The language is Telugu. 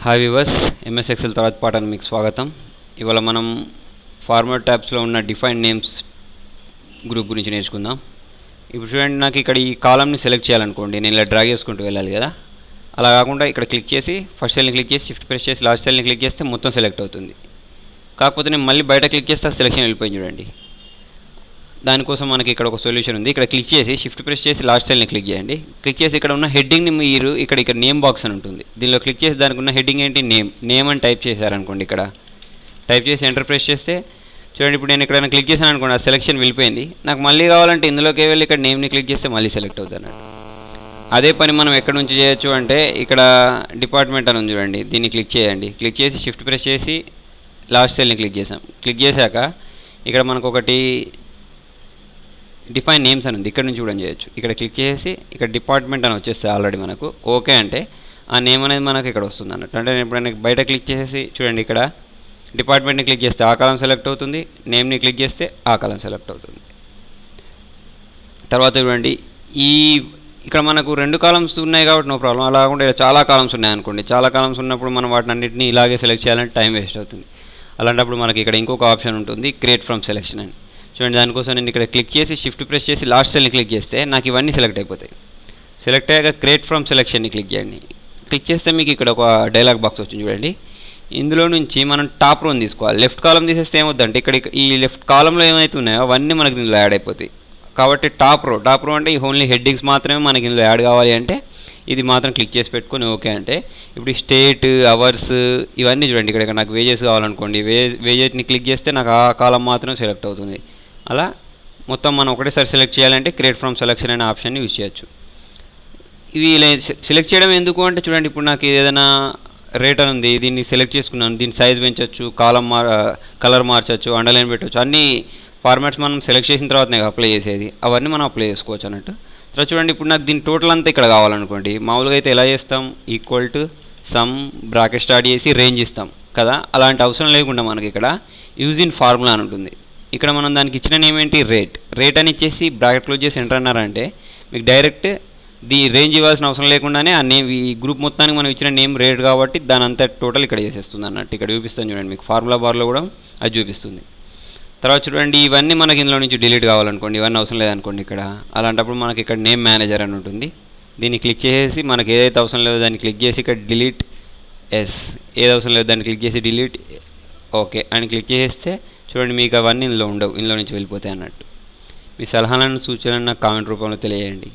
హాయ్ వివర్స్, ఎంఎస్ ఎక్సెల్ తర్వాత పాఠానికి మీకు స్వాగతం. ఇవాళ మనం ఫార్మాట్ ట్యాబ్స్లో ఉన్న డిఫైన్ నేమ్స్ గ్రూప్ గురించి నేర్చుకుందాం. ఇప్పుడు చూడండి, నాకు ఇక్కడ ఈ కాలమ్ని సెలెక్ట్ చేయాలనుకోండి, నేను ఇలా డ్రాగ్ చేసుకుంటూ వెళ్ళాలి కదా. అలా కాకుండా ఇక్కడ క్లిక్ చేసి ఫస్ట్ సెల్ని క్లిక్ చేసి షిఫ్ట్ ప్రెస్ చేసి లాస్ట్ సెల్ని క్లిక్ చేస్తే మొత్తం సెలెక్ట్ అవుతుంది. కాకపోతే నేను మళ్ళీ బయట క్లిక్ చేస్తే సెలెక్షన్ వెళ్ళిపోయింది చూడండి. దానికోసం మనకి ఇక్కడ ఒక సొల్యూషన్ ఉంది. ఇక్కడ క్లిక్ చేసి షిఫ్ట్ ప్రెస్ చేసి లాస్ట్ సెల్ని క్లిక్ చేయండి. క్లిక్ చేసి ఇక్కడ ఉన్న హెడ్డింగ్ని మీరు ఇక్కడ నేమ్ బాక్స్ అని ఉంటుంది, దీనిలో క్లిక్ చేసి దానికి ఉన్న హెడ్డింగ్ ఏంటి, నేమ్ అని టైప్ చేశారనుకోండి. ఇక్కడ టైప్ చేసి ఎంటర్ ప్రెస్ చేస్తే చూడండి, ఇప్పుడు నేను ఎక్కడైనా క్లిక్ చేశాను అనుకోండి, ఆ సెలెక్షన్ వెళ్ళిపోయింది. నాకు మళ్ళీ కావాలంటే ఇందులోకి వెళ్ళి ఇక్కడ నేమ్ని క్లిక్ చేస్తే మళ్ళీ సెలెక్ట్ అవుతుంది. అదే పని మనం ఎక్కడి నుంచి చేయొచ్చు అంటే, ఇక్కడ డిపార్ట్మెంట్ అని ఉంది చూడండి, దీన్ని క్లిక్ చేయండి. క్లిక్ చేసి షిఫ్ట్ ప్రెస్ చేసి లాస్ట్ సెల్ని క్లిక్ చేసాం. క్లిక్ చేశాక ఇక్కడ మనకు ఒకటి డిఫైన్ నేమ్స్ అని ఉంది, ఇక్కడ నుంచి కూడా చేయొచ్చు. ఇక్కడ క్లిక్ చేసి ఇక్కడ డిపార్ట్మెంట్ అని వచ్చేస్తే ఆల్రెడీ మనకు ఓకే అంటే ఆ నేమ్ అనేది మనకు ఇక్కడ వస్తుంది అన్నట్టు. అంటే నేను ఎప్పుడైనా బయట క్లిక్ చేసి చూడండి, ఇక్కడ డిపార్ట్మెంట్ని క్లిక్ చేస్తే ఆ కాలం సెలెక్ట్ అవుతుంది, నేమ్ని క్లిక్ చేస్తే ఆ కాలం సెలెక్ట్ అవుతుంది. తర్వాత చూడండి, ఇక్కడ మనకు 2 కాలమ్స్ ఉన్నాయి కాబట్టి నో ప్రాబ్లం. అలా కాకుండా చాలా కాలమ్స్ ఉన్నాయి అనుకోండి, చాలా కాలమ్స్ ఉన్నప్పుడు మనం వాటిని అన్నింటినీ ఇలాగే సెలెక్ట్ చేయాలంటే టైం వేస్ట్ అవుతుంది. అలాంటప్పుడు మనకి ఇక్కడ ఇంకొక ఆప్షన్ ఉంటుంది, క్రియేట్ ఫ్రమ్ సెలెక్షన్ అని. చూడండి, దానికోసం నేను ఇక్కడ క్లిక్ చేసి షిఫ్ట్ ప్రెస్ చేసి లాస్ట్ సెల్ని క్లిక్ చేస్తే నాకు ఇవన్నీ సెలెక్ట్ అయిపోతాయి. సెలెక్ట్ అయ్యాక క్రియేట్ ఫ్రమ్ సెలెక్షన్ని క్లిక్ చేయండి. క్లిక్ చేస్తే మీకు ఇక్కడ ఒక డైలాగ్ బాక్స్ వచ్చింది చూడండి. ఇందులో నుంచి మనం టాప్ రోని తీసుకోవాలి. లెఫ్ట్ కాలం తీసేస్తే ఏమవుతుందంటే ఇక్కడ ఈ లెఫ్ట్ కాలంలో ఏమైతే ఉన్నాయో అవన్నీ మనకి ఇందులో యాడ్ అయిపోతాయి. కాబట్టి టాప్ రో అంటే ఈ ఓన్లీ హెడ్డింగ్స్ మాత్రమే మనకి ఇందులో యాడ్ కావాలి అంటే ఇది మాత్రం క్లిక్ చేసి పెట్టుకొని ఓకే అంటే, ఇప్పుడు స్టేట్, అవర్స్ ఇవన్నీ చూడండి. ఇక్కడ నాకు వేజెస్ కావాలనుకోండి, వేజెస్ని క్లిక్ చేస్తే నాకు ఆ కాలం మాత్రం సెలెక్ట్ అవుతుంది. అలా మొత్తం మనం ఒకటేసారి సెలెక్ట్ చేయాలంటే క్రియేట్ ఫ్రమ్ సెలెక్షన్ అనే ఆప్షన్ని యూజ్ చేయొచ్చు. ఇవి సెలెక్ట్ చేయడం ఎందుకు అంటే చూడండి, ఇప్పుడు నాకు ఏదైనా రేట్ అని ఉంది, దీన్ని సెలెక్ట్ చేసుకున్నాను, దీని సైజ్ పెంచవచ్చు, కలర్ మార్చచ్చు, అండర్లైన్ పెట్టవచ్చు. అన్ని ఫార్మాట్స్ మనం సెలెక్ట్ చేసిన తర్వాతనే అప్లై చేసేది, అవన్నీ మనం అప్లై చేసుకోవచ్చు అన్నట్టు. తర్వాత చూడండి, ఇప్పుడు నాకు దీని టోటల్ అంతా ఇక్కడ కావాలనుకోండి, మామూలుగా అయితే ఎలా చేస్తాం, equal to some bracket start చేసి రేంజ్ ఇస్తాం కదా. అలాంటి అవసరం లేకుండా మనకి ఇక్కడ యూజ్ ఇన్ ఫార్ములా అని ఉంటుంది. ఇక్కడ మనం దానికి ఇచ్చిన నేమ్ ఏంటి, రేట్ అని ఇచ్చేసి బ్రాకెట్ క్లోజ్ చేసి ఎంటర్ అన్నారంటే మీకు డైరెక్ట్ రేంజ్ ఇవ్వాల్సిన అవసరం లేకుండానే ఆ నేమ్, ఈ గ్రూప్ మొత్తానికి మనం ఇచ్చిన నేమ్ రేట్ కాబట్టి దాని అంతా టోటల్ ఇక్కడ చేసేస్తుంది అన్నట్టు. ఇక్కడ చూపిస్తాను చూడండి, మీకు ఫార్ములా బార్లో కూడా అది చూపిస్తుంది. తర్వాత చూడండి, ఇవన్నీ మనకి ఇందులో నుంచి డిలీట్ కావాలనుకోండి, ఇవన్నీ అవసరం లేదనుకోండి ఇక్కడ. అలాంటప్పుడు మనకి ఇక్కడ నేమ్ మేనేజర్ అని ఉంటుంది, దీన్ని క్లిక్ చేసి మనకి ఏదైతే అవసరం లేదో దాన్ని క్లిక్ చేసి ఇక్కడ డిలీట్ ఏది అవసరం లేదో దాన్ని క్లిక్ చేసి డిలీట్ ఓకే అని క్లిక్ చేస్తే చూడండి, మీకు అవన్నీ ఇందులో ఉండవు, ఇందులో నుంచి వెళ్ళిపోతాయి అన్నట్టు. మీ సలహాలను సూచనలను నాకు కామెంట్ రూపంలో తెలియజేయండి.